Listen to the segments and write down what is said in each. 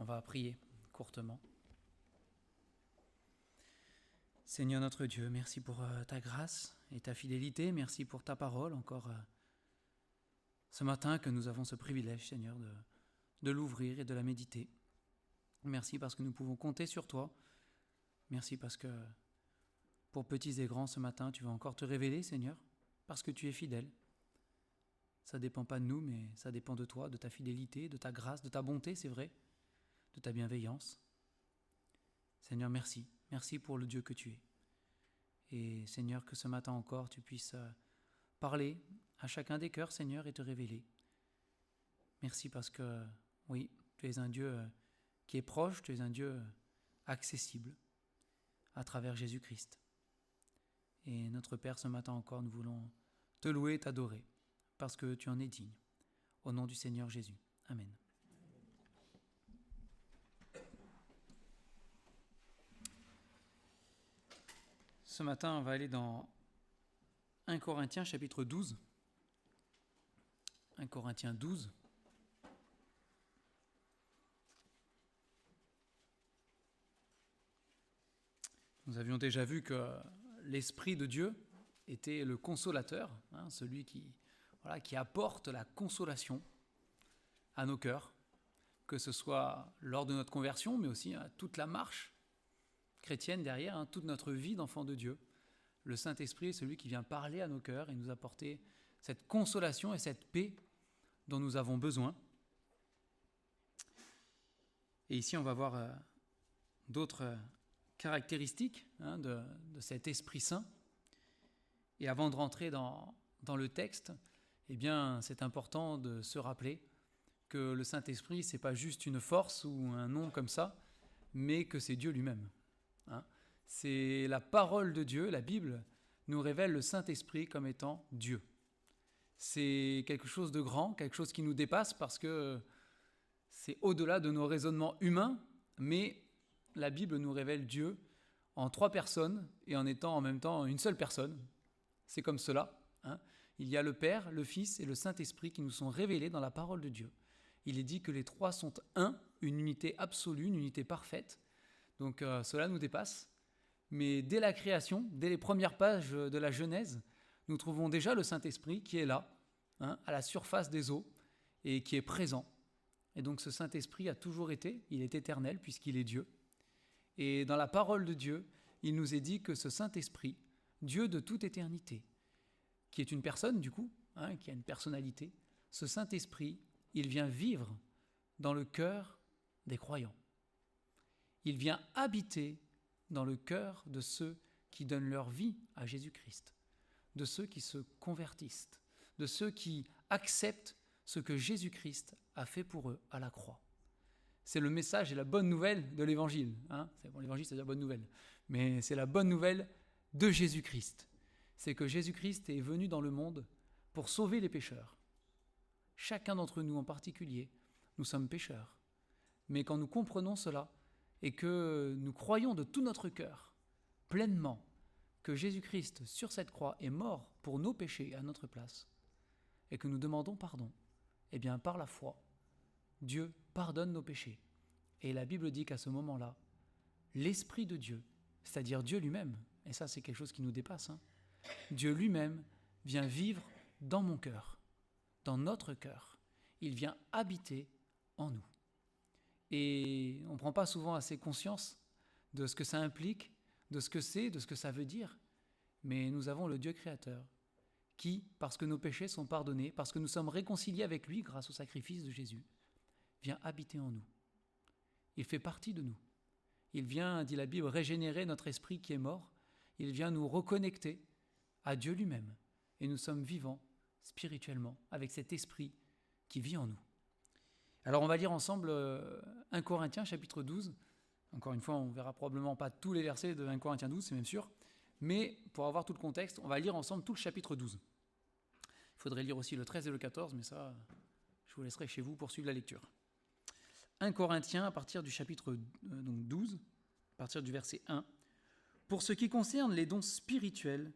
On va prier courtement. Seigneur notre Dieu, merci pour ta grâce et ta fidélité. Merci pour ta parole encore ce matin que nous avons ce privilège, Seigneur, de l'ouvrir et de la méditer. Merci parce que nous pouvons compter sur toi. Merci parce que pour petits et grands ce matin, tu vas encore te révéler, Seigneur, parce que tu es fidèle. Ça ne dépend pas de nous, mais ça dépend de toi, de ta fidélité, de ta grâce, de ta bonté, c'est vrai, de ta bienveillance. Seigneur, merci. Merci pour le Dieu que tu es. Et Seigneur, que ce matin encore, tu puisses parler à chacun des cœurs, Seigneur, et te révéler. Merci parce que, oui, tu es un Dieu qui est proche, tu es un Dieu accessible à travers Jésus-Christ. Et notre Père, ce matin encore, nous voulons te louer et t'adorer parce que tu en es digne. Au nom du Seigneur Jésus. Amen. Ce matin, on va aller dans 1 Corinthiens chapitre 12. 1 Corinthiens 12. Nous avions déjà vu que l'Esprit de Dieu était le consolateur, celui qui apporte la consolation à nos cœurs, que ce soit lors de notre conversion, mais aussi toute la marche chrétienne derrière, toute notre vie d'enfant de Dieu. Le Saint-Esprit est celui qui vient parler à nos cœurs et nous apporter cette consolation et cette paix dont nous avons besoin. Et ici, on va voir d'autres caractéristiques de cet Esprit Saint. Et avant de rentrer dans le texte, eh bien, c'est important de se rappeler que le Saint-Esprit, ce n'est pas juste une force ou un nom comme ça, mais que c'est Dieu lui-même. C'est la parole de Dieu, la Bible nous révèle le Saint-Esprit comme étant Dieu. C'est quelque chose de grand, quelque chose qui nous dépasse parce que c'est au-delà de nos raisonnements humains, mais la Bible nous révèle Dieu en 3 personnes et en étant en même temps une seule personne. C'est comme cela. Il y a le Père, le Fils et le Saint-Esprit qui nous sont révélés dans la parole de Dieu. Il est dit que les 3 sont un, une unité absolue, une unité parfaite. Donc cela nous dépasse. Mais dès la création, dès les premières pages de la Genèse, nous trouvons déjà le Saint-Esprit qui est là, à la surface des eaux, et qui est présent. Et donc ce Saint-Esprit a toujours été, il est éternel puisqu'il est Dieu. Et dans la parole de Dieu, il nous est dit que ce Saint-Esprit, Dieu de toute éternité, qui est une personne du coup, qui a une personnalité, ce Saint-Esprit, il vient vivre dans le cœur des croyants. Il vient habiter dans le cœur de ceux qui donnent leur vie à Jésus-Christ, de ceux qui se convertissent, de ceux qui acceptent ce que Jésus-Christ a fait pour eux à la croix. C'est le message et la bonne nouvelle de l'Évangile. L'Évangile, c'est la bonne nouvelle. Mais c'est la bonne nouvelle de Jésus-Christ. C'est que Jésus-Christ est venu dans le monde pour sauver les pécheurs. Chacun d'entre nous en particulier, nous sommes pécheurs. Mais quand nous comprenons cela et que nous croyons de tout notre cœur, pleinement, que Jésus-Christ, sur cette croix, est mort pour nos péchés à notre place, et que nous demandons pardon, eh bien, par la foi, Dieu pardonne nos péchés. Et la Bible dit qu'à ce moment-là, l'Esprit de Dieu, c'est-à-dire Dieu lui-même, et ça c'est quelque chose qui nous dépasse, Dieu lui-même vient vivre dans mon cœur, dans notre cœur. Il vient habiter en nous. Et on ne prend pas souvent assez conscience de ce que ça implique, de ce que c'est, de ce que ça veut dire. Mais nous avons le Dieu créateur qui, parce que nos péchés sont pardonnés, parce que nous sommes réconciliés avec lui grâce au sacrifice de Jésus, vient habiter en nous. Il fait partie de nous. Il vient, dit la Bible, régénérer notre esprit qui est mort. Il vient nous reconnecter à Dieu lui-même. Et nous sommes vivants spirituellement avec cet esprit qui vit en nous. Alors on va lire ensemble 1 Corinthiens chapitre 12. Encore une fois, on ne verra probablement pas tous les versets de 1 Corinthiens 12, c'est même sûr. Mais pour avoir tout le contexte, on va lire ensemble tout le chapitre 12. Il faudrait lire aussi le 13 et le 14, mais ça, je vous laisserai chez vous pour suivre la lecture. 1 Corinthiens, à partir du chapitre 12, à partir du verset 1. « Pour ce qui concerne les dons spirituels,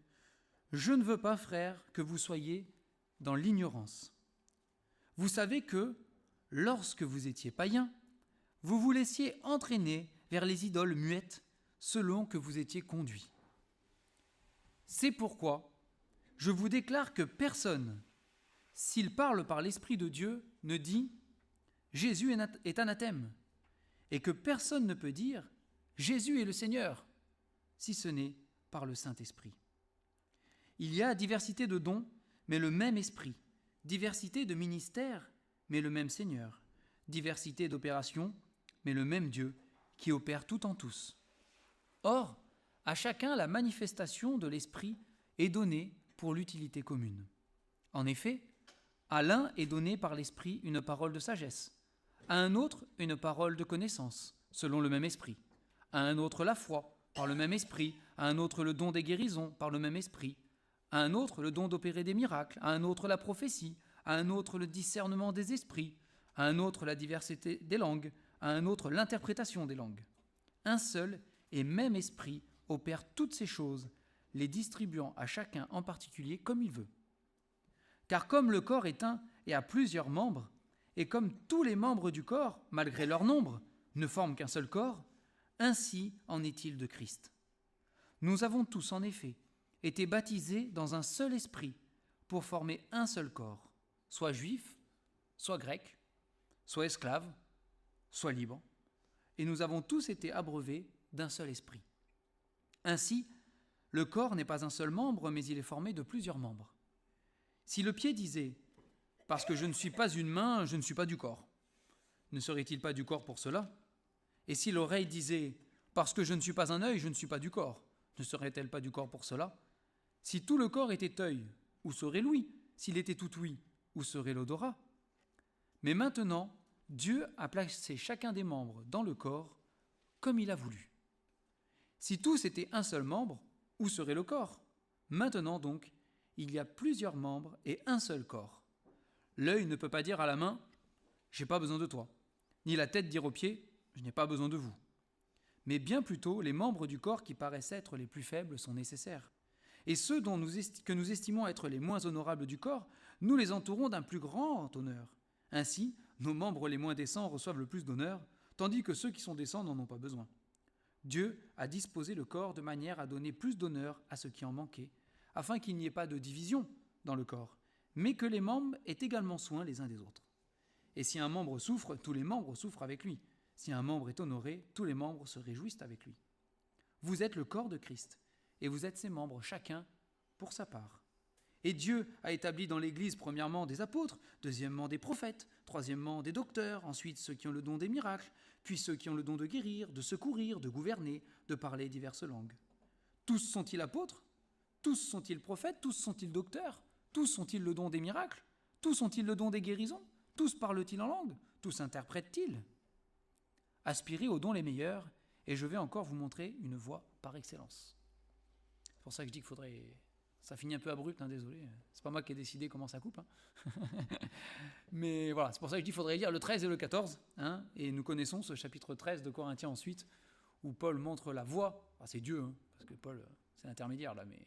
je ne veux pas, frères, que vous soyez dans l'ignorance. Vous savez que, lorsque vous étiez païens, vous vous laissiez entraîner vers les idoles muettes selon que vous étiez conduits. C'est pourquoi je vous déclare que personne, s'il parle par l'Esprit de Dieu, ne dit « Jésus est anathème » et que personne ne peut dire « Jésus est le Seigneur » si ce n'est par le Saint-Esprit. Il y a diversité de dons, mais le même Esprit, diversité de ministères, mais le même Seigneur, diversité d'opérations, mais le même Dieu qui opère tout en tous. Or, à chacun la manifestation de l'Esprit est donnée pour l'utilité commune. En effet, à l'un est donnée par l'Esprit une parole de sagesse, à un autre une parole de connaissance, selon le même Esprit, à un autre la foi, par le même Esprit, à un autre le don des guérisons, par le même Esprit, à un autre le don d'opérer des miracles, à un autre la prophétie, à un autre le discernement des esprits, à un autre la diversité des langues, à un autre l'interprétation des langues. Un seul et même Esprit opère toutes ces choses, les distribuant à chacun en particulier comme il veut. Car comme le corps est un et a plusieurs membres, et comme tous les membres du corps, malgré leur nombre, ne forment qu'un seul corps, ainsi en est-il de Christ. Nous avons tous, en effet, été baptisés dans un seul esprit pour former un seul corps, soit juif, soit grec, soit esclave, soit libre, et nous avons tous été abreuvés d'un seul esprit. Ainsi, le corps n'est pas un seul membre, mais il est formé de plusieurs membres. Si le pied disait « Parce que je ne suis pas une main, je ne suis pas du corps », ne serait-il pas du corps pour cela ? Et si l'oreille disait « Parce que je ne suis pas un œil, je ne suis pas du corps », ne serait-elle pas du corps pour cela ? Si tout le corps était œil, où serait l'ouïe ? S'il était tout ouïe, où serait l'odorat ? Mais maintenant, Dieu a placé chacun des membres dans le corps comme il a voulu. Si tous étaient un seul membre, où serait le corps ? Maintenant donc, il y a plusieurs membres et un seul corps. L'œil ne peut pas dire à la main « j'ai pas besoin de toi », ni la tête dire aux pieds « je n'ai pas besoin de vous ». Mais bien plutôt, les membres du corps qui paraissent être les plus faibles sont nécessaires. Et ceux que nous estimons être les moins honorables du corps, nous les entourons d'un plus grand honneur. Ainsi, nos membres les moins décents reçoivent le plus d'honneur, tandis que ceux qui sont décents n'en ont pas besoin. Dieu a disposé le corps de manière à donner plus d'honneur à ceux qui en manquaient, afin qu'il n'y ait pas de division dans le corps, mais que les membres aient également soin les uns des autres. Et si un membre souffre, tous les membres souffrent avec lui. Si un membre est honoré, tous les membres se réjouissent avec lui. Vous êtes le corps de Christ, et vous êtes ses membres, chacun pour sa part. Et Dieu a établi dans l'Église premièrement des apôtres, deuxièmement des prophètes, troisièmement des docteurs, ensuite ceux qui ont le don des miracles, puis ceux qui ont le don de guérir, de secourir, de gouverner, de parler diverses langues. Tous sont-ils apôtres ? Tous sont-ils prophètes ? Tous sont-ils docteurs ? Tous ont-ils le don des miracles ? Tous ont-ils le don des guérisons ? Tous parlent-ils en langue ? Tous interprètent-ils ? Aspirez aux dons les meilleurs, et je vais encore vous montrer une voie par excellence. C'est pour ça que je dis qu'il faudrait... Ça finit un peu abrupt, désolé. C'est pas moi qui ai décidé comment ça coupe. Mais voilà, c'est pour ça que je dis qu'il faudrait lire le 13 et le 14. Et nous connaissons ce chapitre 13 de Corinthiens ensuite, où Paul montre la voie. Enfin, c'est Dieu, parce que Paul, c'est l'intermédiaire là, mais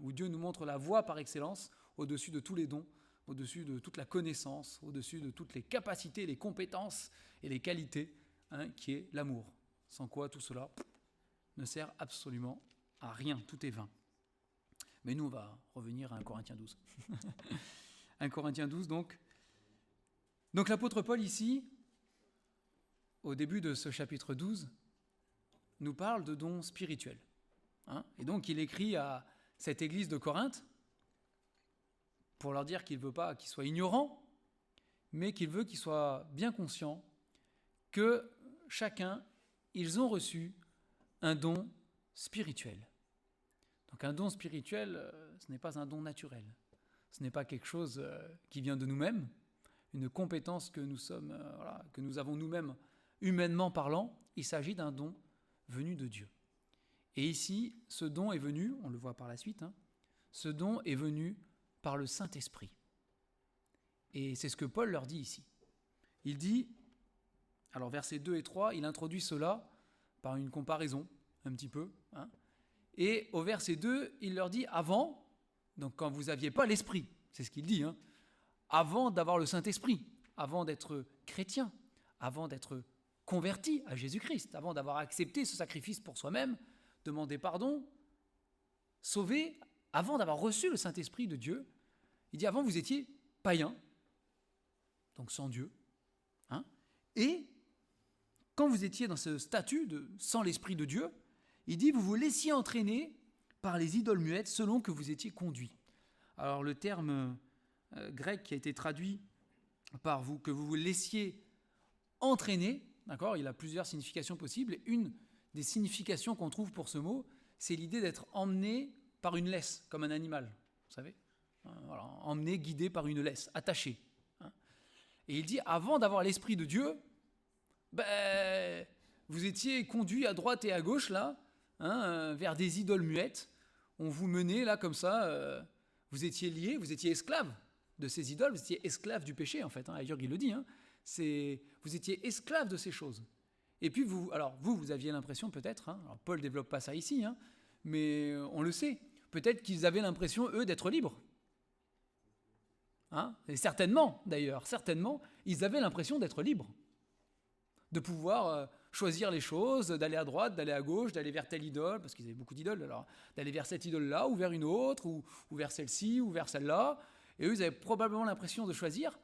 où Dieu nous montre la voie par excellence, au-dessus de tous les dons, au-dessus de toute la connaissance, au-dessus de toutes les capacités, les compétences et les qualités, qui est l'amour. Sans quoi tout cela ne sert absolument à rien, tout est vain. Mais nous, on va revenir à 1 Corinthiens 12. 1 Corinthiens 12, donc. Donc l'apôtre Paul, ici, au début de ce chapitre 12, nous parle de dons spirituels. Et donc, il écrit à cette église de Corinthe pour leur dire qu'il ne veut pas qu'ils soient ignorants, mais qu'il veut qu'ils soient bien conscients que chacun, ils ont reçu un don spirituel. Donc un don spirituel, ce n'est pas un don naturel. Ce n'est pas quelque chose qui vient de nous-mêmes, une compétence que nous avons nous-mêmes, humainement parlant. Il s'agit d'un don venu de Dieu. Et ici, ce don est venu, on le voit par la suite, ce don est venu par le Saint-Esprit. Et c'est ce que Paul leur dit ici. Il dit, alors versets 2 et 3, il introduit cela par une comparaison, un petit peu, Et au verset 2, il leur dit avant, donc quand vous n'aviez pas l'Esprit, c'est ce qu'il dit, avant d'avoir le Saint-Esprit, avant d'être chrétien, avant d'être converti à Jésus-Christ, avant d'avoir accepté ce sacrifice pour soi-même, demandé pardon, sauvé, avant d'avoir reçu le Saint-Esprit de Dieu. Il dit avant vous étiez païens, donc sans Dieu, hein, et quand vous étiez dans ce statut de sans l'Esprit de Dieu, il dit vous vous laissiez entraîner par les idoles muettes selon que vous étiez conduits. Alors le terme grec qui a été traduit par vous, que vous vous laissiez entraîner, d'accord, il a plusieurs significations possibles. Et une des significations qu'on trouve pour ce mot, c'est l'idée d'être emmené par une laisse, comme un animal, vous savez, voilà, emmené, guidé par une laisse, attaché. Hein. Et il dit, avant d'avoir l'Esprit de Dieu, vous étiez conduit à droite et à gauche, là, hein, vers des idoles muettes. On vous menait, là, comme ça, vous étiez liés, vous étiez esclaves de ces idoles, vous étiez esclaves du péché, en fait, hein, ailleurs il le dit, hein. Vous étiez esclaves de ces choses. Et puis vous aviez l'impression peut-être, hein, alors Paul ne développe pas ça ici, hein, mais on le sait, peut-être qu'ils avaient l'impression, eux, d'être libres. Hein, et certainement, d'ailleurs, ils avaient l'impression d'être libres, de pouvoir choisir les choses, d'aller à droite, d'aller à gauche, d'aller vers telle idole, parce qu'ils avaient beaucoup d'idoles, alors d'aller vers cette idole-là, ou vers une autre, ou vers celle-ci, ou vers celle-là, et eux, ils avaient probablement l'impression de choisir,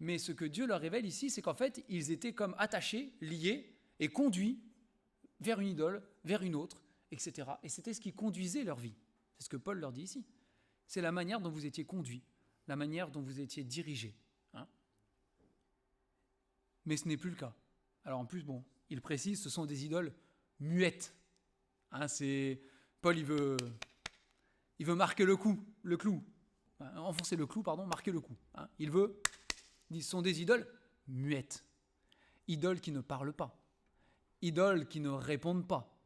mais ce que Dieu leur révèle ici, c'est qu'en fait, ils étaient comme attachés, liés, et conduits vers une idole, vers une autre, etc. Et c'était ce qui conduisait leur vie. C'est ce que Paul leur dit ici. C'est la manière dont vous étiez conduits, la manière dont vous étiez dirigés. Hein. Mais ce n'est plus le cas. Alors en plus, il précise, ce sont des idoles muettes. Hein, Paul, il veut marquer le clou. Enfoncer le clou, marquer le coup. Hein. Ce sont des idoles muettes. Idoles qui ne parlent pas. Idoles qui ne répondent pas.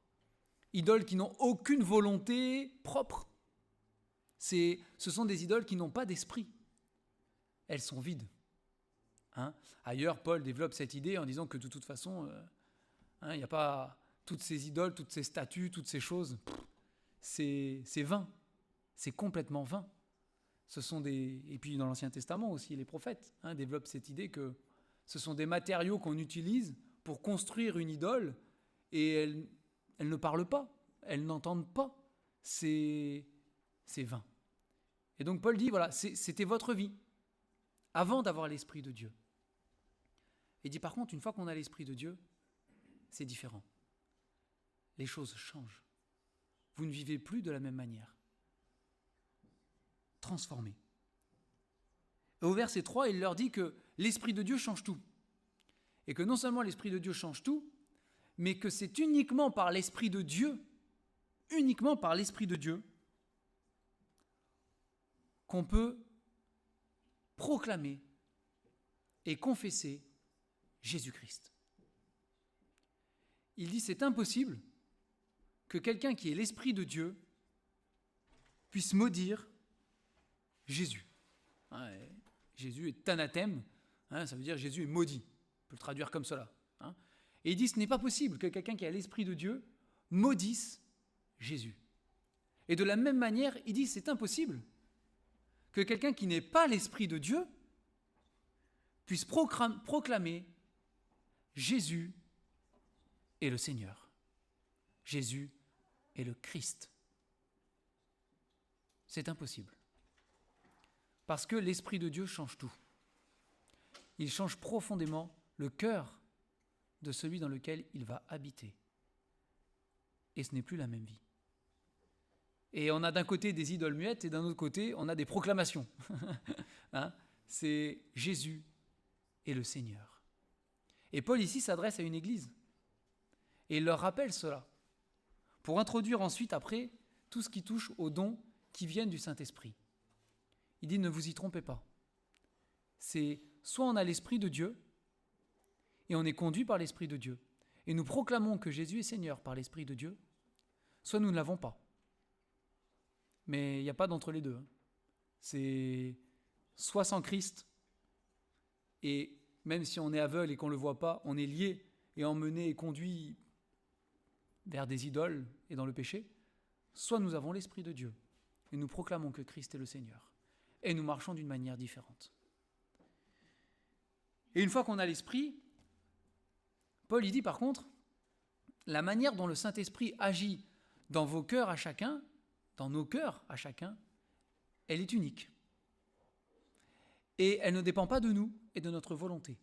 Idoles qui n'ont aucune volonté propre. Ce sont des idoles qui n'ont pas d'esprit. Elles sont vides. Hein. Ailleurs, Paul développe cette idée en disant que de toute façon, il n'y a pas toutes ces idoles, toutes ces statues, toutes ces choses. C'est vain. C'est complètement vain. Et puis dans l'Ancien Testament aussi, les prophètes développent cette idée que ce sont des matériaux qu'on utilise pour construire une idole et elles ne parlent pas, elles n'entendent pas. C'est vain. Et donc Paul dit, voilà, c'était votre vie avant d'avoir l'Esprit de Dieu. Il dit par contre, une fois qu'on a l'Esprit de Dieu, c'est différent. Les choses changent. Vous ne vivez plus de la même manière. Transformé. Et au verset 3, il leur dit que l'Esprit de Dieu change tout. Et que non seulement l'Esprit de Dieu change tout, mais que c'est uniquement par l'Esprit de Dieu, qu'on peut proclamer et confesser Jésus-Christ. Il dit c'est impossible que quelqu'un qui est l'Esprit de Dieu puisse maudire Jésus. Jésus est anathème, ça veut dire Jésus est maudit. On peut le traduire comme cela. Et il dit ce n'est pas possible que quelqu'un qui a l'Esprit de Dieu maudisse Jésus. Et de la même manière, il dit c'est impossible que quelqu'un qui n'est pas l'Esprit de Dieu puisse proclamer Jésus est le Seigneur. Jésus est le Christ. C'est impossible. Parce que l'Esprit de Dieu change tout. Il change profondément le cœur de celui dans lequel il va habiter. Et ce n'est plus la même vie. Et on a d'un côté des idoles muettes et d'un autre côté, on a des proclamations. C'est Jésus est le Seigneur. Et Paul ici s'adresse à une église. Et il leur rappelle cela. Pour introduire ensuite, après, tout ce qui touche aux dons qui viennent du Saint-Esprit. Il dit, ne vous y trompez pas. C'est soit on a l'Esprit de Dieu, et on est conduit par l'Esprit de Dieu, et nous proclamons que Jésus est Seigneur par l'Esprit de Dieu, soit nous ne l'avons pas. Mais il n'y a pas d'entre les deux. C'est soit sans Christ, et même si on est aveugle et qu'on ne le voit pas, on est lié et emmené et conduit vers des idoles et dans le péché, soit nous avons l'Esprit de Dieu, et nous proclamons que Christ est le Seigneur, et nous marchons d'une manière différente. Et une fois qu'on a l'Esprit, Paul, il dit par contre, la manière dont le Saint-Esprit agit dans vos cœurs à chacun, dans nos cœurs à chacun, elle est unique. Et elle ne dépend pas de nous et de notre volonté.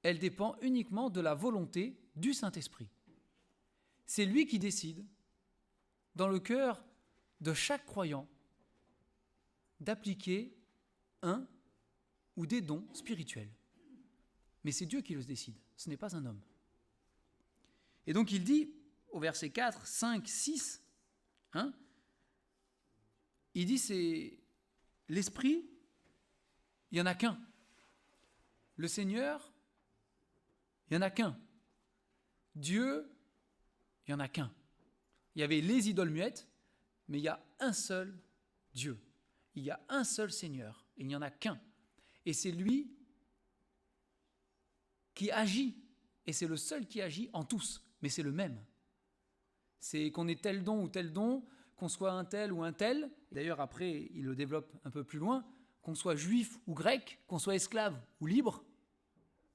Elle dépend uniquement de la volonté du Saint-Esprit. C'est lui qui décide, dans le cœur de chaque croyant, d'appliquer un ou des dons spirituels. Mais c'est Dieu qui le décide, ce n'est pas un homme. Et donc il dit, au verset 4, 5, 6, il dit c'est l'Esprit, il n'y en a qu'un. Le Seigneur, il n'y en a qu'un. Dieu, il n'y en a qu'un. Il y avait les idoles muettes, mais il y a un seul Dieu. Il y a un seul Seigneur, et il n'y en a qu'un. Et c'est lui qui agit, et c'est le seul qui agit en tous, mais c'est le même. C'est qu'on ait tel don ou tel don, qu'on soit un tel ou un tel, d'ailleurs après il le développe un peu plus loin, qu'on soit juif ou grec, qu'on soit esclave ou libre,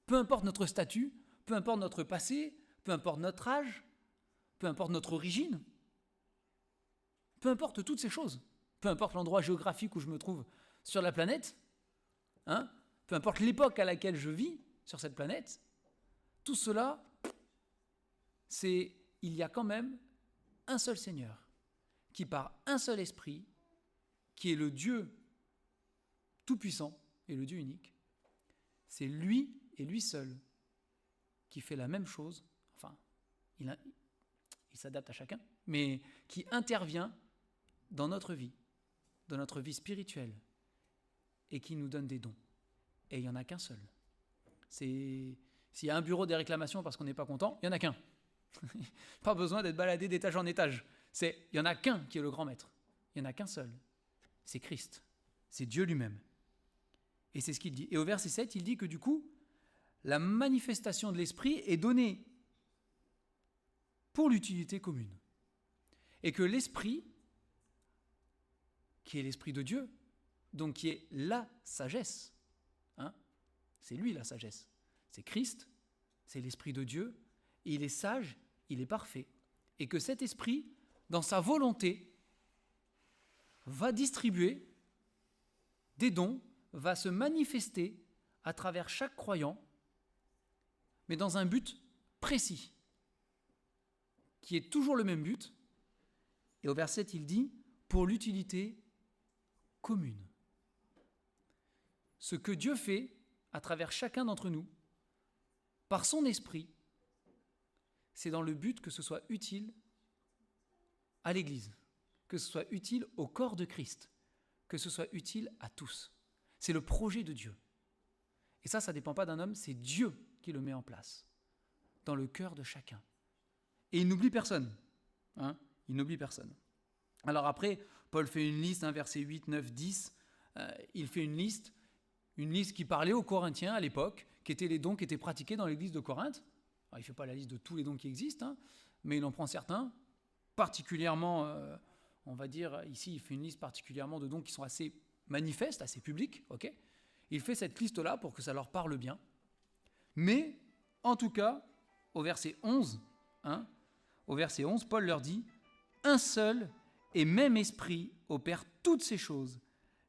peu importe notre statut, peu importe notre passé, peu importe notre âge, peu importe notre origine, peu importe toutes ces choses, peu importe l'endroit géographique où je me trouve sur la planète, peu importe l'époque à laquelle je vis sur cette planète, tout cela, il y a quand même un seul Seigneur, qui par un seul esprit, qui est le Dieu tout-puissant et le Dieu unique, c'est lui et lui seul qui fait la même chose, enfin, il s'adapte à chacun, mais qui intervient dans notre vie spirituelle, et qui nous donne des dons. Et il n'y en a qu'un seul. S'il y a un bureau des réclamations parce qu'on n'est pas content, il n'y en a qu'un. Pas besoin d'être baladé d'étage en étage. Il n'y en a qu'un qui est le grand maître. Il n'y en a qu'un seul. C'est Christ. C'est Dieu lui-même. Et c'est ce qu'il dit. Et au verset 7, il dit que du coup, la manifestation de l'Esprit est donnée pour l'utilité commune. Et que l'Esprit, qui est l'Esprit de Dieu, donc qui est la sagesse, c'est lui la sagesse, c'est Christ, c'est l'Esprit de Dieu, et il est sage, il est parfait. Et que cet Esprit, dans sa volonté, va distribuer des dons, va se manifester à travers chaque croyant, mais dans un but précis, qui est toujours le même but. Et au verset 7, il dit, pour l'utilité commune. Ce que Dieu fait à travers chacun d'entre nous, par son esprit, c'est dans le but que ce soit utile à l'Église, que ce soit utile au corps de Christ, que ce soit utile à tous. C'est le projet de Dieu. Et ça ne dépend pas d'un homme, c'est Dieu qui le met en place, dans le cœur de chacun. Et il n'oublie personne. Il n'oublie personne. Alors après, Paul fait une liste, versets 8, 9, 10, il fait une liste qui parlait aux Corinthiens à l'époque, qui étaient les dons qui étaient pratiqués dans l'église de Corinthe. Alors, il ne fait pas la liste de tous les dons qui existent, mais il en prend certains, particulièrement, on va dire, ici, il fait une liste particulièrement de dons qui sont assez manifestes, assez publics, ok ? Il fait cette liste-là pour que ça leur parle bien. Mais, en tout cas, au verset 11, Paul leur dit « Un seul et même esprit opère toutes ces choses,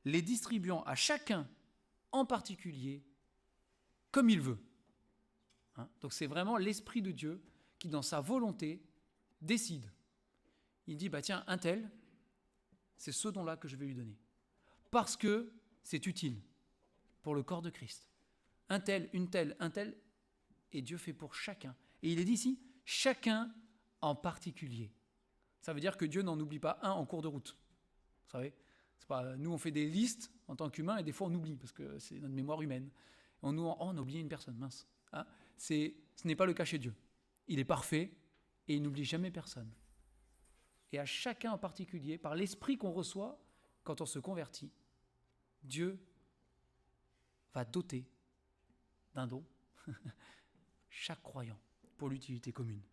les distribuant à chacun en particulier comme il veut. » Donc c'est vraiment l'Esprit de Dieu qui, dans sa volonté, décide. Il dit, tiens, un tel, c'est ce don-là que je vais lui donner. Parce que c'est utile pour le corps de Christ. Un tel, une telle, un tel, et Dieu fait pour chacun. Et il est dit ici, chacun en particulier. Ça veut dire que Dieu n'en oublie pas un en cours de route. Vous savez, c'est pas, nous on fait des listes en tant qu'humains et des fois on oublie parce que c'est notre mémoire humaine. On a oublié une personne, mince. Ce n'est pas le cas chez Dieu. Il est parfait et il n'oublie jamais personne. Et à chacun en particulier, par l'esprit qu'on reçoit quand on se convertit, Dieu va doter d'un don chaque croyant pour l'utilité commune,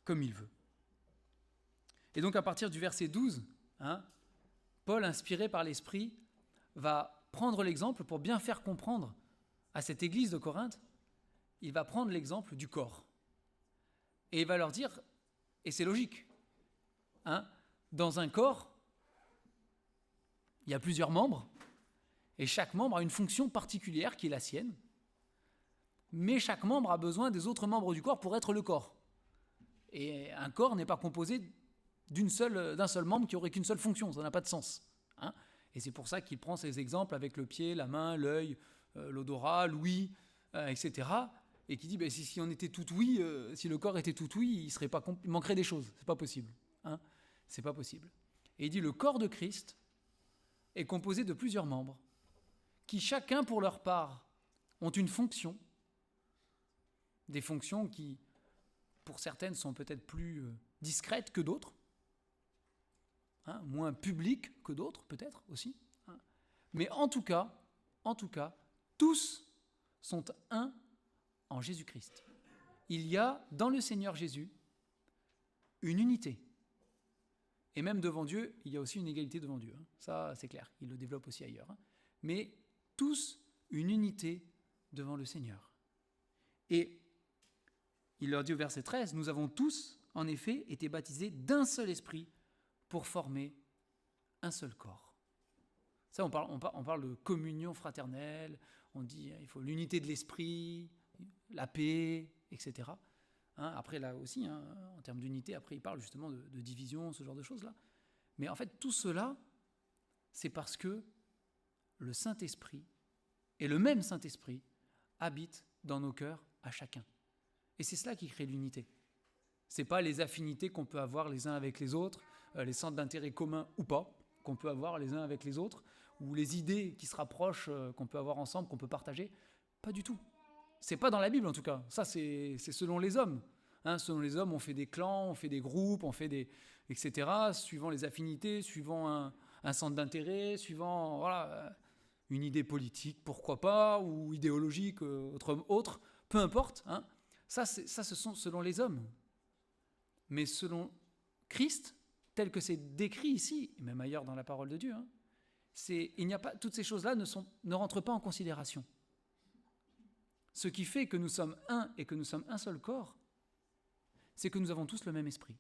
comme il veut. Et donc à partir du verset 12, Paul, inspiré par l'Esprit, va prendre l'exemple pour bien faire comprendre à cette église de Corinthe. il va prendre l'exemple du corps. Et il va leur dire, et c'est logique, hein, dans un corps, il y a plusieurs membres, et chaque membre a une fonction particulière qui est la sienne, mais chaque membre a besoin des autres membres du corps pour être le corps. Et un corps n'est pas composé d'un seul membre qui aurait qu'une seule fonction, ça n'a pas de sens. Hein. Et c'est pour ça qu'il prend ces exemples avec le pied, la main, l'œil, l'odorat, l'ouïe, etc. Et qui dit, si on était tout ouïe, si le corps était tout ouïe, il manquerait des choses. C'est pas possible. Hein. C'est pas possible. Et il dit, le corps de Christ est composé de plusieurs membres qui chacun pour leur part ont une fonction, des fonctions qui, pour certaines, sont peut-être plus discrètes que d'autres, hein, moins publiques que d'autres peut-être aussi. Hein. Mais en tout cas, tous sont un en Jésus-Christ. Il y a dans le Seigneur Jésus une unité. Et même devant Dieu, il y a aussi une égalité devant Dieu. Hein. Ça, c'est clair. Il le développe aussi ailleurs. Hein. Mais tous une unité devant le Seigneur. Et il leur dit au verset 13, « Nous avons tous, en effet, été baptisés d'un seul esprit pour former un seul corps. » Ça, on parle de communion fraternelle, on dit il faut l'unité de l'esprit, la paix, etc. Hein, après, là aussi, hein, en termes d'unité, après, il parle justement de division, ce genre de choses-là. Mais en fait, tout cela, c'est parce que le Saint-Esprit, et le même Saint-Esprit, habite dans nos cœurs à chacun. Et c'est cela qui crée l'unité. Ce n'est pas les affinités qu'on peut avoir les uns avec les autres, les centres d'intérêt communs ou pas, qu'on peut avoir les uns avec les autres, ou les idées qui se rapprochent, qu'on peut avoir ensemble, qu'on peut partager. Pas du tout. C'est pas dans la Bible en tout cas. Ça, c'est selon les hommes. Hein, selon les hommes, on fait des clans, on fait des groupes, on fait des... etc. Suivant les affinités, suivant un centre d'intérêt, suivant une idée politique, pourquoi pas, ou idéologique, autre, peu importe. Hein. Ça, ce sont selon les hommes. Mais selon Christ, tel que c'est décrit ici, et même ailleurs dans la parole de Dieu, hein, toutes ces choses-là ne rentrent pas en considération. Ce qui fait que nous sommes un et que nous sommes un seul corps, c'est que nous avons tous le même esprit.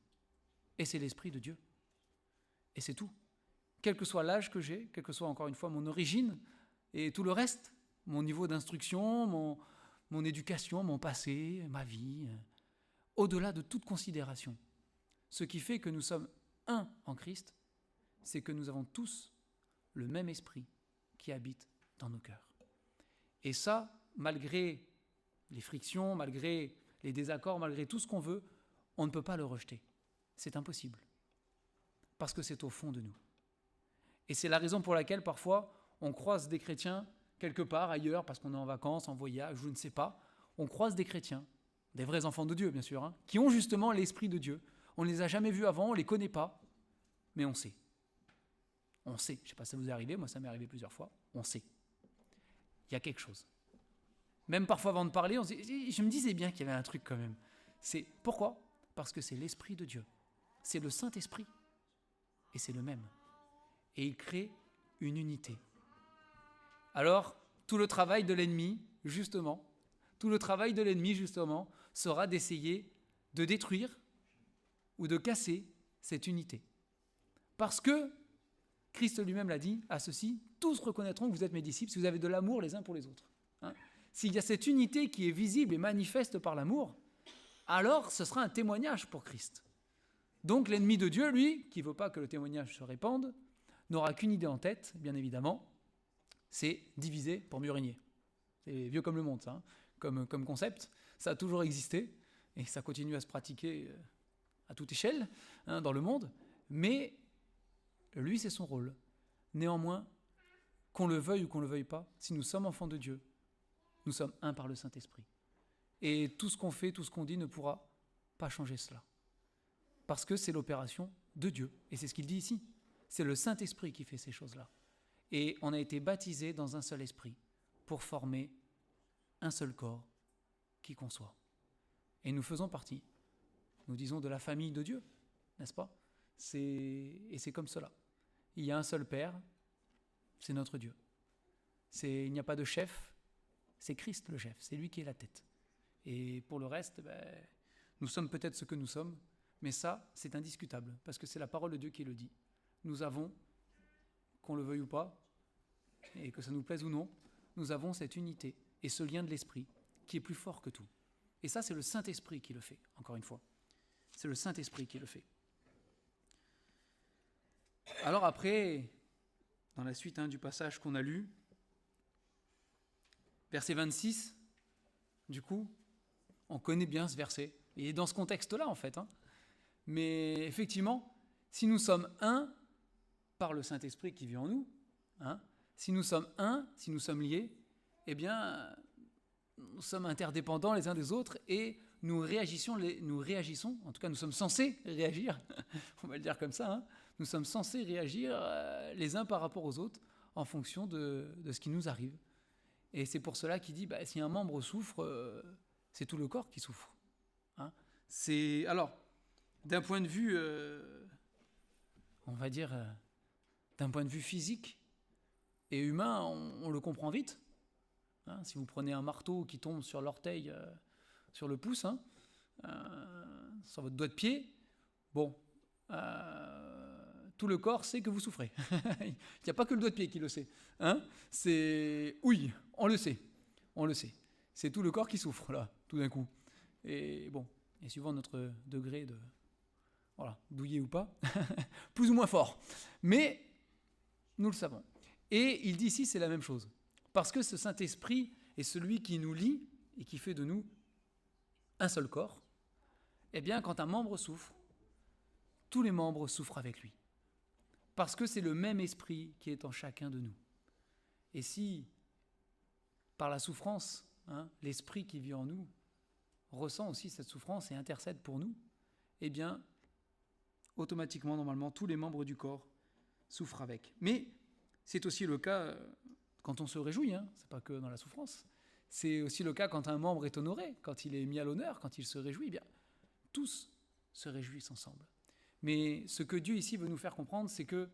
Et c'est l'esprit de Dieu. Et c'est tout. Quel que soit l'âge que j'ai, quelle que soit encore une fois mon origine, et tout le reste, mon niveau d'instruction, mon éducation, mon passé, ma vie, au-delà de toute considération. Ce qui fait que nous sommes un en Christ, c'est que nous avons tous le même esprit qui habite dans nos cœurs. Et ça, malgré les frictions, malgré les désaccords, malgré tout ce qu'on veut, on ne peut pas le rejeter. C'est impossible. Parce que c'est au fond de nous. Et c'est la raison pour laquelle parfois on croise des chrétiens quelque part ailleurs, parce qu'on est en vacances, en voyage, je ne sais pas. On croise des chrétiens, des vrais enfants de Dieu bien sûr, hein, qui ont justement l'esprit de Dieu. On ne les a jamais vus avant, on ne les connaît pas, mais on sait. On sait. Je ne sais pas si ça vous est arrivé, moi ça m'est arrivé plusieurs fois. On sait. Il y a quelque chose. Même parfois avant de parler, je me disais bien qu'il y avait un truc quand même. Pourquoi ? Parce que c'est l'Esprit de Dieu. C'est le Saint-Esprit. Et c'est le même. Et il crée une unité. Alors, tout le travail de l'ennemi, justement, sera d'essayer de détruire ou de casser cette unité. Parce que Christ lui-même l'a dit, à ceci, tous reconnaîtront que vous êtes mes disciples si vous avez de l'amour les uns pour les autres. Hein ? S'il y a cette unité qui est visible et manifeste par l'amour, alors ce sera un témoignage pour Christ. Donc l'ennemi de Dieu, lui, qui ne veut pas que le témoignage se répande, n'aura qu'une idée en tête, bien évidemment, c'est diviser pour mieux régner. C'est vieux comme le monde, ça, hein, comme concept. Ça a toujours existé, et ça continue à se pratiquer à toute échelle, hein, dans le monde, mais lui, c'est son rôle. Néanmoins, qu'on le veuille ou qu'on ne le veuille pas, si nous sommes enfants de Dieu, nous sommes un par le Saint-Esprit. Et tout ce qu'on fait, tout ce qu'on dit ne pourra pas changer cela. Parce que c'est l'opération de Dieu. Et c'est ce qu'il dit ici. C'est le Saint-Esprit qui fait ces choses-là. Et on a été baptisés dans un seul esprit pour former un seul corps qui conçoit. Et nous faisons partie, nous disons, de la famille de Dieu, n'est-ce pas ? Et c'est comme cela. Il y a un seul Père, c'est notre Dieu. Il n'y a pas de chef, c'est Christ le chef, c'est lui qui est la tête. Et pour le reste, nous sommes peut-être ce que nous sommes, mais ça, c'est indiscutable, parce que c'est la parole de Dieu qui le dit. Nous avons, qu'on le veuille ou pas, et que ça nous plaise ou non, nous avons cette unité et ce lien de l'esprit qui est plus fort que tout. Et ça, c'est le Saint-Esprit qui le fait, encore une fois. C'est le Saint-Esprit qui le fait. Alors après, dans la suite du passage qu'on a lu, verset 26, du coup, on connaît bien ce verset. Il est dans ce contexte-là, en fait. Mais effectivement, si nous sommes un par le Saint-Esprit qui vit en nous, si nous sommes un, si nous sommes liés, eh bien, nous sommes interdépendants les uns des autres et nous réagissons, en tout cas nous sommes censés réagir, on va le dire comme ça, nous sommes censés réagir les uns par rapport aux autres en fonction de ce qui nous arrive. Et c'est pour cela qu'il dit, si un membre souffre, c'est tout le corps qui souffre. Alors, d'un point de vue, on va dire, d'un point de vue physique et humain, on le comprend vite. Si vous prenez un marteau qui tombe sur l'orteil, sur le pouce, sur votre doigt de pied, tout le corps sait que vous souffrez. Il n'y a pas que le doigt de pied qui le sait. Oui, on le sait. C'est tout le corps qui souffre, là, tout d'un coup. Et suivant notre degré de douillet ou pas, plus ou moins fort. Mais nous le savons. Et il dit ici, c'est la même chose. Parce que ce Saint-Esprit est celui qui nous lie et qui fait de nous un seul corps. Eh bien, quand un membre souffre, tous les membres souffrent avec lui. Parce que c'est le même esprit qui est en chacun de nous. Et si, par la souffrance, l'esprit qui vit en nous ressent aussi cette souffrance et intercède pour nous, eh bien, automatiquement, normalement, tous les membres du corps souffrent avec. Mais c'est aussi le cas quand on se réjouit, c'est pas que dans la souffrance. C'est aussi le cas quand un membre est honoré, quand il est mis à l'honneur, quand il se réjouit, eh bien, tous se réjouissent ensemble. Mais ce que Dieu ici veut nous faire comprendre, c'est que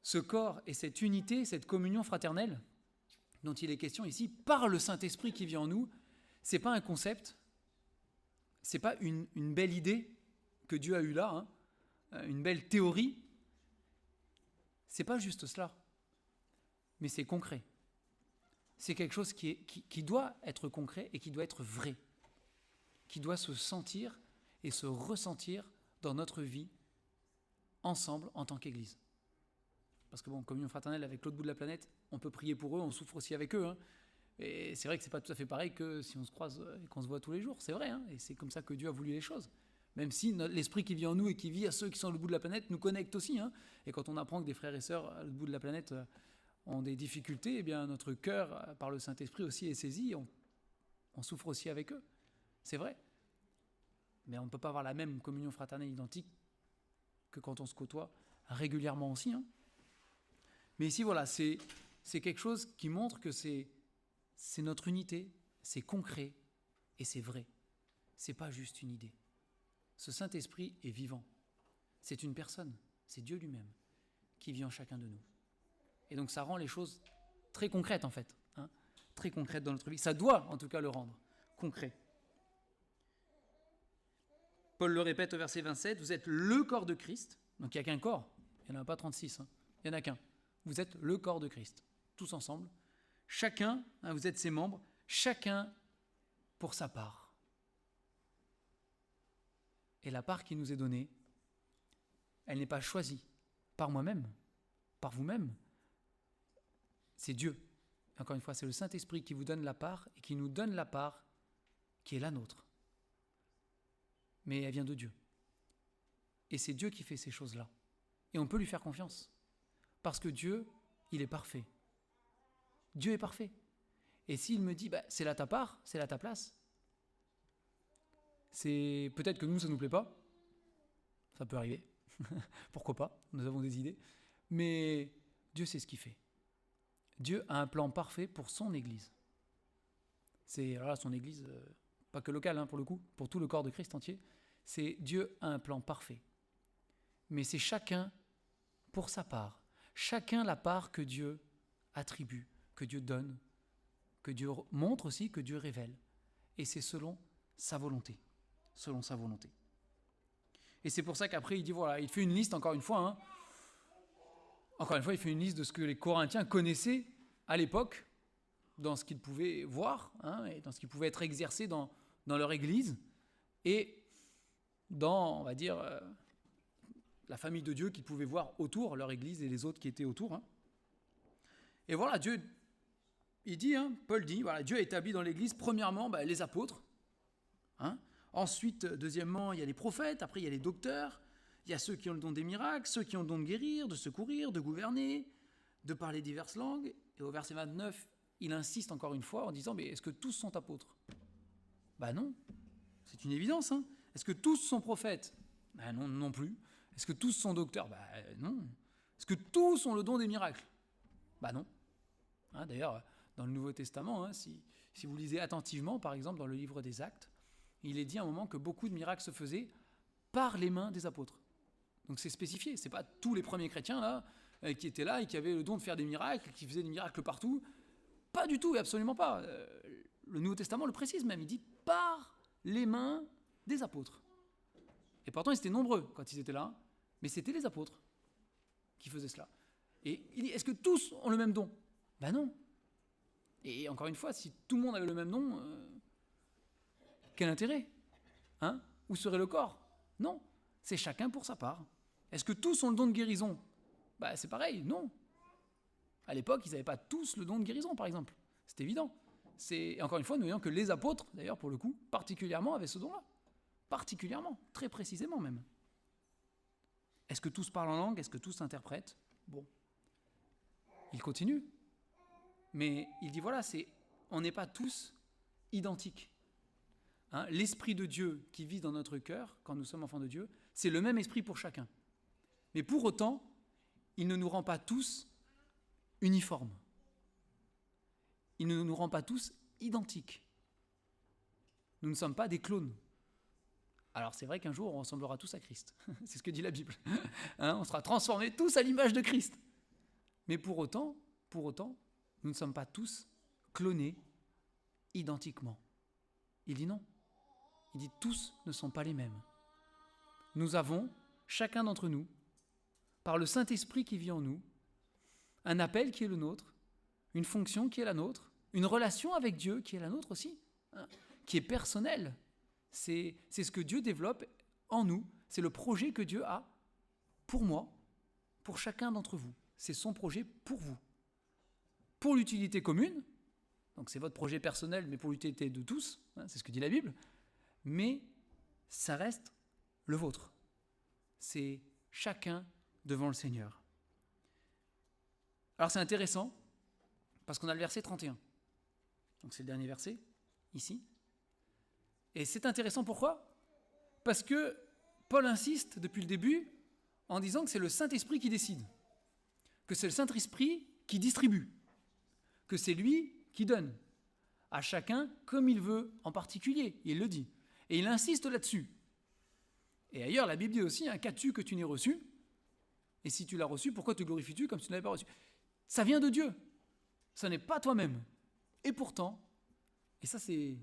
ce corps et cette unité, cette communion fraternelle dont il est question ici, par le Saint-Esprit qui vit en nous, c'est pas un concept, c'est pas une belle idée que Dieu a eue là, une belle théorie. C'est pas juste cela, mais c'est concret. C'est quelque chose qui doit être concret et qui doit être vrai, qui doit se sentir et se ressentir dans notre vie ensemble en tant qu'Église. Parce que communion fraternelle avec l'autre bout de la planète, on peut prier pour eux, on souffre aussi avec eux. Et c'est vrai que c'est pas tout à fait pareil que si on se croise et qu'on se voit tous les jours, c'est vrai. Et c'est comme ça que Dieu a voulu les choses. Même si l'esprit qui vit en nous et qui vit à ceux qui sont à l'autre bout de la planète nous connecte aussi. Et quand on apprend que des frères et sœurs à l'autre bout de la planète ont des difficultés, eh bien notre cœur, par le Saint-Esprit aussi, est saisi. On souffre aussi avec eux. C'est vrai. Mais on ne peut pas avoir la même communion fraternelle identique que quand on se côtoie régulièrement aussi. Mais ici, voilà, c'est quelque chose qui montre que c'est notre unité, c'est concret et c'est vrai. C'est pas juste une idée. Ce Saint-Esprit est vivant. C'est une personne, c'est Dieu lui-même qui vit en chacun de nous. Et donc ça rend les choses très concrètes en fait, très concrètes dans notre vie. Ça doit en tout cas le rendre concret. Paul le répète au verset 27, vous êtes le corps de Christ. Donc il n'y a qu'un corps, il n'y en a pas 36, il n'y en a qu'un. Vous êtes le corps de Christ, tous ensemble. Chacun, vous êtes ses membres, chacun pour sa part. Et la part qui nous est donnée, elle n'est pas choisie par moi-même, par vous-même. C'est Dieu. Encore une fois, c'est le Saint-Esprit qui vous donne la part et qui nous donne la part qui est la nôtre. Mais elle vient de Dieu. Et c'est Dieu qui fait ces choses-là. Et on peut lui faire confiance. Parce que Dieu, il est parfait. Dieu est parfait. Et s'il me dit, c'est là ta part, c'est là ta place, c'est peut-être que nous, ça ne nous plaît pas. Ça peut arriver. Pourquoi pas? Nous avons des idées. Mais Dieu sait ce qu'il fait. Dieu a un plan parfait pour son Église. C'est son Église, pas que locale pour le coup, pour tout le corps de Christ entier. C'est Dieu a un plan parfait. Mais c'est chacun pour sa part. Chacun la part que Dieu attribue, que Dieu donne, que Dieu montre aussi, que Dieu révèle. et c'est selon sa volonté. Selon sa volonté. Et c'est pour ça qu'après, il dit, voilà, il fait une liste, encore une fois, il fait une liste de ce que les Corinthiens connaissaient à l'époque, dans ce qu'ils pouvaient voir, et dans ce qui pouvait être exercé dans leur église, et dans, on va dire, la famille de Dieu qu'ils pouvaient voir autour, leur église et les autres qui étaient autour. Et voilà, Dieu, il dit, Paul dit, voilà, Dieu a établi dans l'église, premièrement, les apôtres. Ensuite, deuxièmement, il y a les prophètes, après il y a les docteurs, il y a ceux qui ont le don des miracles, ceux qui ont le don de guérir, de secourir, de gouverner, de parler diverses langues. Et au verset 29, il insiste encore une fois en disant, mais est-ce que tous sont apôtres ? Non, c'est une évidence. Est-ce que tous sont prophètes ? Non, non plus. Est-ce que tous sont docteurs ? Non. Est-ce que tous ont le don des miracles ? Non. D'ailleurs, dans le Nouveau Testament, si vous lisez attentivement, par exemple, dans le livre des Actes, il est dit à un moment que beaucoup de miracles se faisaient par les mains des apôtres. Donc c'est spécifié, c'est pas tous les premiers chrétiens là qui étaient là et qui avaient le don de faire des miracles, qui faisaient des miracles partout. Pas du tout et absolument pas. Le Nouveau Testament le précise même, il dit par les mains des apôtres. Et pourtant ils étaient nombreux quand ils étaient là, mais c'était les apôtres qui faisaient cela. Et il dit, est-ce que tous ont le même don ? Non. Et encore une fois, si tout le monde avait le même don, quel intérêt ? Où serait le corps ? Non, c'est chacun pour sa part. Est-ce que tous ont le don de guérison ? C'est pareil, non. À l'époque, ils n'avaient pas tous le don de guérison, par exemple. C'est évident. Et encore une fois, nous voyons que les apôtres, d'ailleurs, pour le coup, particulièrement, avaient ce don-là. Particulièrement, très précisément même. Est-ce que tous parlent en langue ? Est-ce que tous interprètent ? Bon. Il continue. Mais il dit, voilà, on n'est pas tous identiques. L'Esprit de Dieu qui vit dans notre cœur, quand nous sommes enfants de Dieu, c'est le même esprit pour chacun. Mais pour autant, il ne nous rend pas tous uniformes. Il ne nous rend pas tous identiques. Nous ne sommes pas des clones. Alors c'est vrai qu'un jour, on ressemblera tous à Christ. C'est ce que dit la Bible. On sera transformés tous à l'image de Christ. Mais pour autant, nous ne sommes pas tous clonés identiquement. Il dit non. Il dit tous ne sont pas les mêmes. Nous avons, chacun d'entre nous, par le Saint-Esprit qui vit en nous, un appel qui est le nôtre, une fonction qui est la nôtre, une relation avec Dieu qui est la nôtre aussi, qui est personnelle. C'est ce que Dieu développe en nous, c'est le projet que Dieu a pour moi, pour chacun d'entre vous. C'est son projet pour vous. Pour l'utilité commune, donc c'est votre projet personnel, mais pour l'utilité de tous, c'est ce que dit la Bible, mais ça reste le vôtre. C'est chacun devant le Seigneur. Alors c'est intéressant, parce qu'on a le verset 31. Donc c'est le dernier verset, ici. Et c'est intéressant, pourquoi ? Parce que Paul insiste depuis le début en disant que c'est le Saint-Esprit qui décide, que c'est le Saint-Esprit qui distribue, que c'est lui qui donne à chacun comme il veut en particulier, il le dit. Et il insiste là-dessus. Et ailleurs, la Bible dit aussi, qu'as-tu que tu n'aies reçu ? Et si tu l'as reçu, pourquoi te glorifies-tu comme si tu ne l'avais pas reçu ? Ça vient de Dieu, ça n'est pas toi-même. Et pourtant, et ça c'est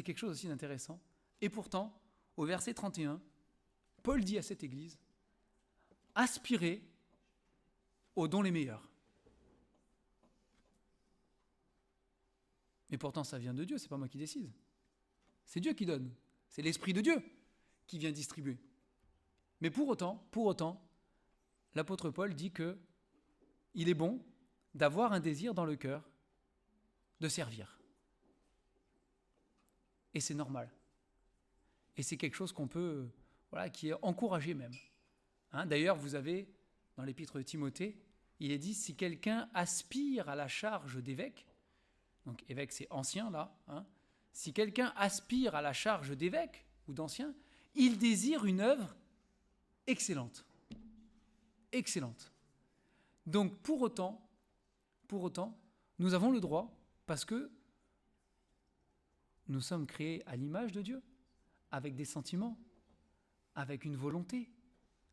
quelque chose aussi d'intéressant, et pourtant, au verset 31, Paul dit à cette église, aspirez aux dons les meilleurs. Mais pourtant, ça vient de Dieu, c'est pas moi qui décide. C'est Dieu qui donne. C'est l'Esprit de Dieu qui vient distribuer. Mais pour autant, l'apôtre Paul dit que il est bon d'avoir un désir dans le cœur de servir. Et c'est normal. Et c'est quelque chose qu'on peut, qui est encouragé même. D'ailleurs, vous avez, dans l'épître de Timothée, il est dit, si quelqu'un aspire à la charge d'évêque, donc évêque c'est ancien là, si quelqu'un aspire à la charge d'évêque ou d'ancien, il désire une œuvre excellente. Excellente. Donc pour autant, nous avons le droit, parce que nous sommes créés à l'image de Dieu, avec des sentiments, avec une volonté,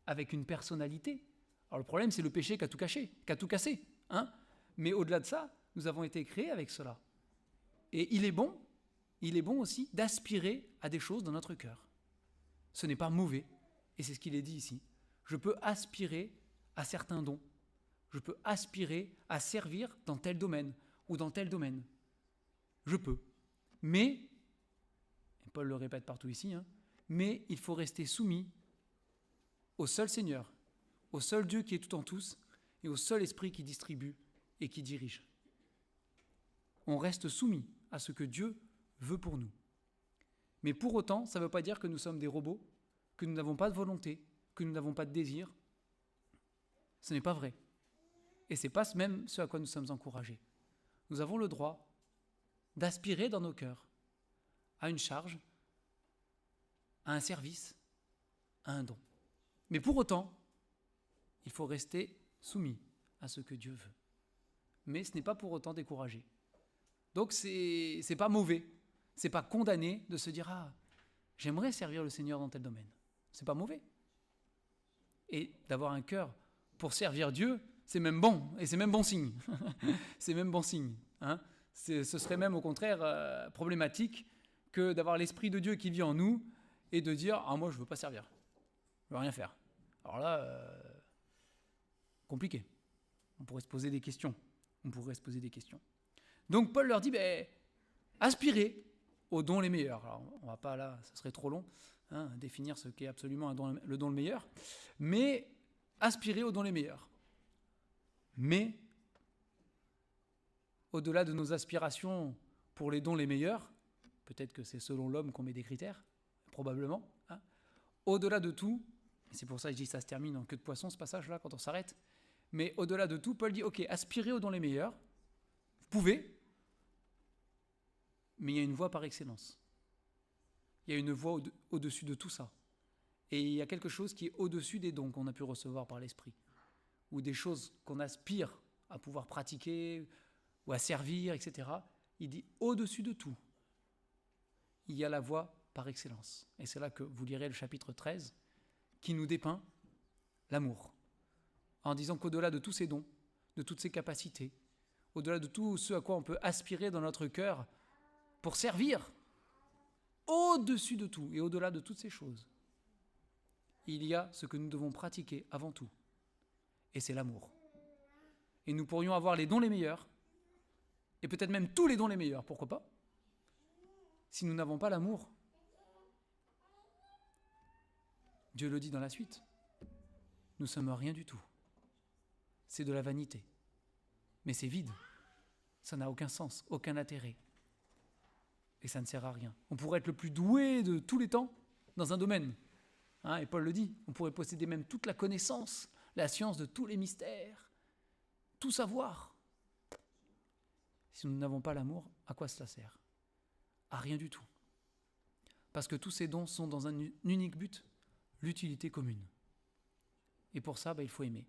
avec une personnalité. Alors le problème, c'est le péché qui a tout cassé. Mais au-delà de ça, nous avons été créés avec cela. Et il est bon il est bon aussi d'aspirer à des choses dans notre cœur. Ce n'est pas mauvais, et c'est ce qu'il est dit ici. Je peux aspirer à certains dons. Je peux aspirer à servir dans tel domaine ou dans tel domaine. Je peux. Mais, et Paul le répète partout ici, mais il faut rester soumis au seul Seigneur, au seul Dieu qui est tout en tous, et au seul Esprit qui distribue et qui dirige. On reste soumis à ce que Dieu veut pour nous. Mais pour autant, ça ne veut pas dire que nous sommes des robots, que nous n'avons pas de volonté, que nous n'avons pas de désir. Ce n'est pas vrai. Et ce n'est pas même ce à quoi nous sommes encouragés. Nous avons le droit d'aspirer dans nos cœurs à une charge, à un service, à un don. Mais pour autant, il faut rester soumis à ce que Dieu veut. Mais ce n'est pas pour autant découragé. Donc c'est pas mauvais, c'est pas condamné de se dire « Ah, j'aimerais servir le Seigneur dans tel domaine ». C'est pas mauvais. Et d'avoir un cœur pour servir Dieu, c'est même bon, et c'est même bon signe. C'est même bon signe. Ce serait même au contraire problématique que d'avoir l'Esprit de Dieu qui vit en nous et de dire « Ah, moi je veux pas servir, je veux rien faire ». Alors là, compliqué. On pourrait se poser des questions. Donc Paul leur dit, aspirez aux dons les meilleurs. Alors on va pas là, ça serait trop long, définir ce qu'est absolument le don le meilleur, mais aspirez aux dons les meilleurs. Mais, au-delà de nos aspirations pour les dons les meilleurs, peut-être que c'est selon l'homme qu'on met des critères, probablement, au-delà de tout, et c'est pour ça que je dis que ça se termine en queue de poisson ce passage-là quand on s'arrête, mais au-delà de tout, Paul dit, ok, aspirez aux dons les meilleurs, vous pouvez, mais il y a une voie par excellence. Il y a une voie au-dessus de tout ça. Et il y a quelque chose qui est au-dessus des dons qu'on a pu recevoir par l'Esprit, ou des choses qu'on aspire à pouvoir pratiquer, ou à servir, etc. Il dit, au-dessus de tout, il y a la voie par excellence. Et c'est là que vous lirez le chapitre 13, qui nous dépeint l'amour, en disant qu'au-delà de tous ces dons, de toutes ces capacités, au-delà de tout ce à quoi on peut aspirer dans notre cœur pour servir, au-dessus de tout et au-delà de toutes ces choses, il y a ce que nous devons pratiquer avant tout, et c'est l'amour. Et nous pourrions avoir les dons les meilleurs, et peut-être même tous les dons les meilleurs, pourquoi pas, si nous n'avons pas l'amour. Dieu le dit dans la suite, nous sommes rien du tout. C'est de la vanité. Mais c'est vide. Ça n'a aucun sens, aucun intérêt. Et ça ne sert à rien. On pourrait être le plus doué de tous les temps dans un domaine. Et Paul le dit, on pourrait posséder même toute la connaissance, la science de tous les mystères, tout savoir. Si nous n'avons pas l'amour, à quoi cela sert ? À rien du tout. Parce que tous ces dons sont dans un unique but, l'utilité commune. Et pour ça, il faut aimer.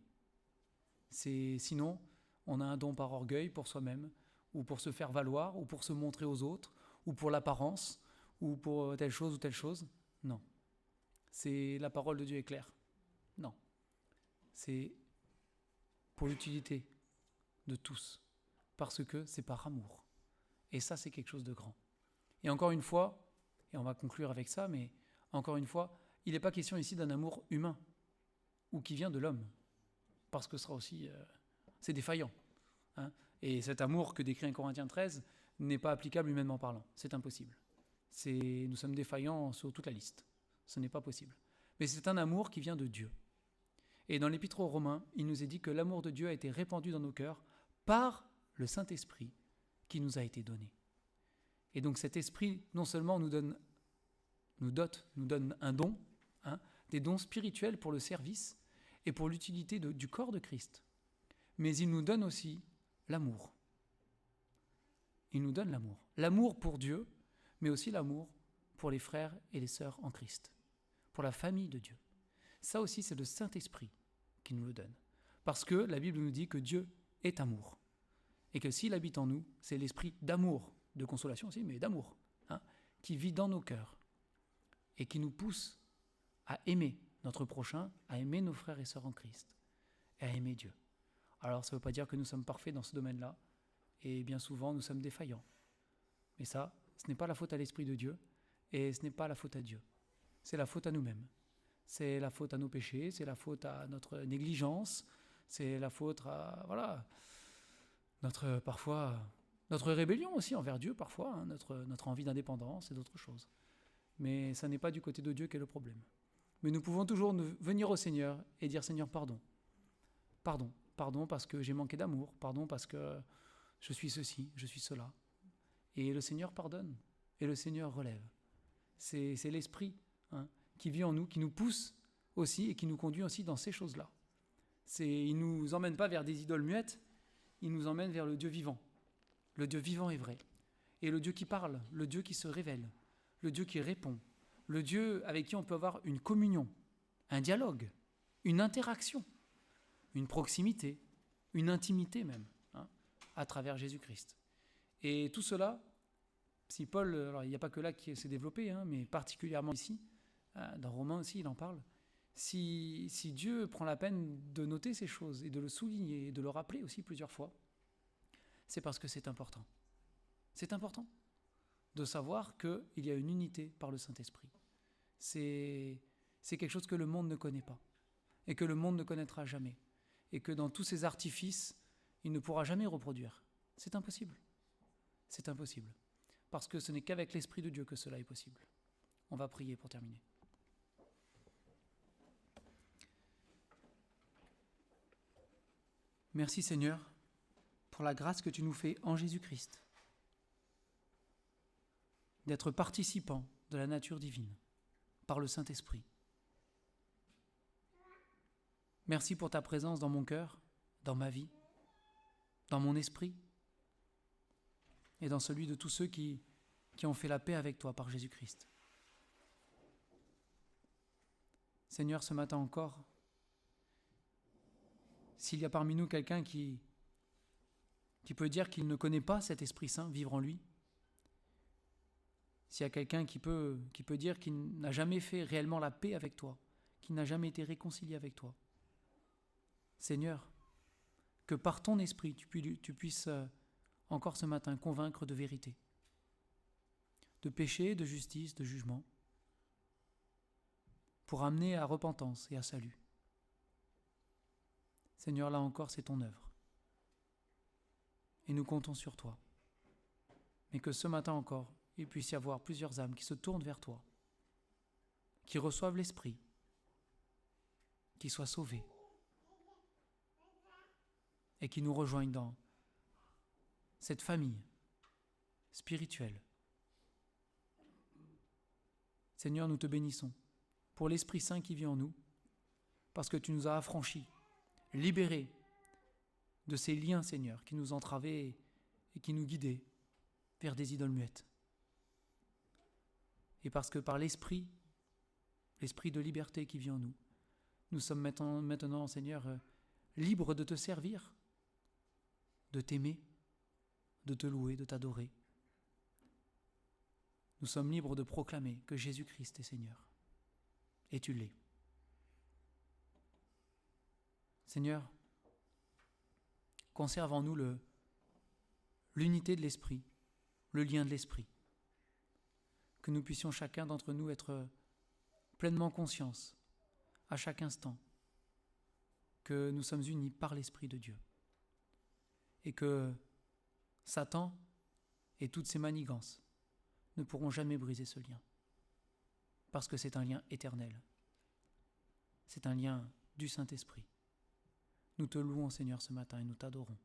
Sinon, on a un don par orgueil pour soi-même, ou pour se faire valoir, ou pour se montrer aux autres, ou pour l'apparence, ou pour telle chose ou telle chose. Non. La parole de Dieu est claire. Non. C'est pour l'utilité de tous, parce que c'est par amour. Et ça, c'est quelque chose de grand. Et encore une fois, et on va conclure avec ça, mais encore une fois, il n'est pas question ici d'un amour humain, ou qui vient de l'homme, parce que ce sera aussi, c'est défaillant. Et cet amour que décrit 1 Corinthiens 13 n'est pas applicable humainement parlant, c'est impossible. Nous sommes défaillants sur toute la liste, ce n'est pas possible. Mais c'est un amour qui vient de Dieu. Et dans l'Épître aux Romains, il nous est dit que l'amour de Dieu a été répandu dans nos cœurs par le Saint-Esprit qui nous a été donné. Et donc cet esprit, non seulement nous donne un don, des dons spirituels pour le service et pour l'utilité du corps de Christ, mais il nous donne aussi l'amour. Il nous donne l'amour. L'amour pour Dieu, mais aussi l'amour pour les frères et les sœurs en Christ, pour la famille de Dieu. Ça aussi, c'est le Saint-Esprit qui nous le donne. Parce que la Bible nous dit que Dieu est amour. Et que s'il habite en nous, c'est l'esprit d'amour, de consolation aussi, mais d'amour, qui vit dans nos cœurs et qui nous pousse à aimer notre prochain, à aimer nos frères et sœurs en Christ et à aimer Dieu. Alors ça ne veut pas dire que nous sommes parfaits dans ce domaine-là, et bien souvent nous sommes défaillants. Mais ça, ce n'est pas la faute à l'Esprit de Dieu et ce n'est pas la faute à Dieu. C'est la faute à nous-mêmes. C'est la faute à nos péchés, c'est la faute à notre négligence, c'est la faute à notre rébellion aussi envers Dieu parfois, hein, notre envie d'indépendance et d'autres choses. Mais ça n'est pas du côté de Dieu qu'est le problème. Mais nous pouvons toujours venir au Seigneur et dire Seigneur, pardon. Pardon parce que j'ai manqué d'amour, pardon parce que je suis ceci, je suis cela. Et le Seigneur pardonne et le Seigneur relève. C'est l'Esprit, hein, qui vit en nous, qui nous pousse aussi et qui nous conduit aussi dans ces choses-là. Il ne nous emmène pas vers des idoles muettes, il nous emmène vers le Dieu vivant. Le Dieu vivant est vrai. Et le Dieu qui parle, le Dieu qui se révèle, le Dieu qui répond, le Dieu avec qui on peut avoir une communion, un dialogue, une interaction, une proximité, une intimité même, hein, à travers Jésus-Christ. Et tout cela, si Paul, alors il n'y a pas que là qui s'est développé, hein, mais particulièrement ici, dans Romains aussi il en parle, si Dieu prend la peine de noter ces choses et de le souligner et de le rappeler aussi plusieurs fois, c'est parce que c'est important. C'est important de savoir qu'il y a une unité par le Saint-Esprit. C'est quelque chose que le monde ne connaît pas et que le monde ne connaîtra jamais et que dans tous ses artifices, il ne pourra jamais reproduire. C'est impossible. C'est impossible. Parce que ce n'est qu'avec l'Esprit de Dieu que cela est possible. On va prier pour terminer. Merci Seigneur pour la grâce que tu nous fais en Jésus-Christ, d'être participants de la nature divine par le Saint-Esprit. Merci pour ta présence dans mon cœur, dans ma vie, dans mon esprit et dans celui de tous ceux qui ont fait la paix avec toi par Jésus-Christ. Seigneur, ce matin encore, s'il y a parmi nous quelqu'un qui peut dire qu'il ne connaît pas cet Esprit Saint vivre en lui, s'il y a quelqu'un qui peut dire qu'il n'a jamais fait réellement la paix avec toi, qu'il n'a jamais été réconcilié avec toi, Seigneur, que par ton Esprit tu puisses encore ce matin convaincre de vérité, de péché, de justice, de jugement, pour amener à repentance et à salut. Seigneur, là encore, c'est ton œuvre. Et nous comptons sur toi. Mais que ce matin encore, il puisse y avoir plusieurs âmes qui se tournent vers toi, qui reçoivent l'Esprit, qui soient sauvées et qui nous rejoignent dans cette famille spirituelle. Seigneur, nous te bénissons pour l'Esprit Saint qui vit en nous, parce que tu nous as affranchis, libérés de ces liens, Seigneur, qui nous entravaient et qui nous guidaient vers des idoles muettes. Et parce que par l'Esprit de liberté qui vit en nous, nous sommes maintenant, Seigneur, libres de te servir, de t'aimer, de te louer, de t'adorer. Nous sommes libres de proclamer que Jésus-Christ est Seigneur. Et tu l'es. Seigneur, conserve en nous l'unité de l'Esprit, le lien de l'Esprit. Que nous puissions chacun d'entre nous être pleinement conscients à chaque instant que nous sommes unis par l'Esprit de Dieu. Et que Satan et toutes ses manigances ne pourront jamais briser ce lien. Parce que c'est un lien éternel. C'est un lien du Saint-Esprit. Nous te louons, Seigneur, ce matin et nous t'adorons.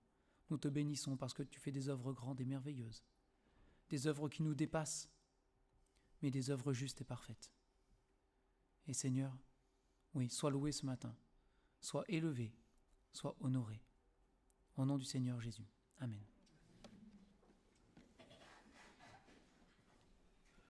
Nous te bénissons parce que tu fais des œuvres grandes et merveilleuses. Des œuvres qui nous dépassent, mais des œuvres justes et parfaites. Et Seigneur, oui, sois loué ce matin. Sois élevé, sois honoré. Au nom du Seigneur Jésus. Amen.